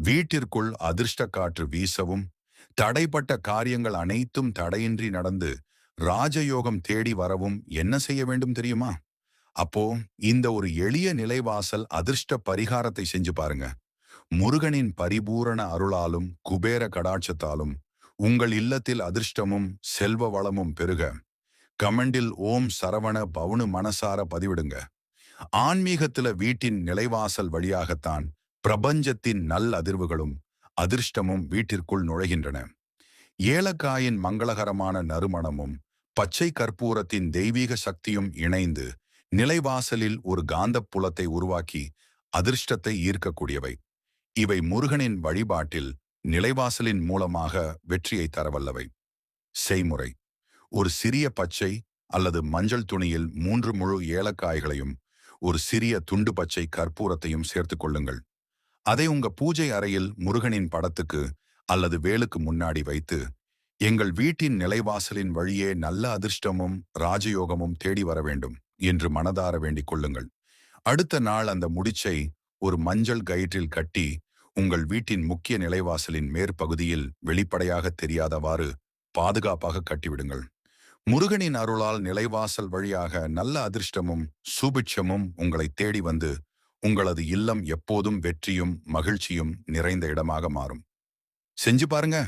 வீட்டிற்குள் அதிர்ஷ்ட காற்று வீசவும், தடைப்பட்ட காரியங்கள் அனைத்தும் தடையின்றி நடந்து ராஜயோகம் தேடி வரவும் என்ன செய்ய வேண்டும் தெரியுமா? அப்போ இந்த ஒரு எளிய நிலைவாசல் அதிர்ஷ்ட பரிகாரத்தை செஞ்சு பாருங்க. முருகனின் பரிபூரண அருளாலும் குபேர கடாட்சத்தாலும் உங்கள் இல்லத்தில் அதிர்ஷ்டமும் செல்வ வளமும் பெருக கமெண்டில் ஓம் சரவண பவுனு மனசார பதிவிடுங்க. ஆன்மீகத்துல வீட்டின் நிலைவாசல் வழியாகத்தான் பிரபஞ்சத்தின் நல் அதிர்வுகளும் அதிர்ஷ்டமும் வீட்டிற்குள் நுழைகின்றன. ஏலக்காயின் மங்களகரமான நறுமணமும் பச்சை கற்பூரத்தின் தெய்வீக சக்தியும் இணைந்து நிலைவாசலில் ஒரு காந்தப் புலத்தை உருவாக்கி அதிர்ஷ்டத்தை ஈர்க்கக்கூடியவை. இவை முருகனின் வழிபாட்டில் நிலைவாசலின் மூலமாக வெற்றியை தரவல்லவை. செய்முறை: ஒரு சிறிய பச்சை அல்லது மஞ்சள் துணியில் 3 முழு ஏலக்காய்களையும் ஒரு சிறிய துண்டு பச்சை கற்பூரத்தையும் சேர்த்துக் கொள்ளுங்கள். அதை உங்க பூஜை அறையில் முருகனின் படத்துக்கு அல்லது வேலுக்கு முன்னாடி வைத்து, எங்கள் வீட்டின் நிலைவாசலின் வழியே நல்ல அதிர்ஷ்டமும் ராஜயோகமும் தேடி வர வேண்டும் என்று மனதார வேண்டிக் கொள்ளுங்கள். அடுத்த நாள் அந்த முடிச்சை ஒரு மஞ்சள் கயிற்றில் கட்டி உங்கள் வீட்டின் முக்கிய நிலைவாசலின் மேற்பகுதியில் வெளிப்படையாக தெரியாதவாறு பாதுகாப்பாக கட்டிவிடுங்கள். முருகனின் அருளால் நிலைவாசல் வழியாக நல்ல அதிர்ஷ்டமும் சுபிட்சமும் உங்களை தேடி வந்து உங்களது இல்லம் எப்போதும் வெற்றியும் மகிழ்ச்சியும் நிறைந்த இடமாக மாறும். செஞ்சு பாருங்க.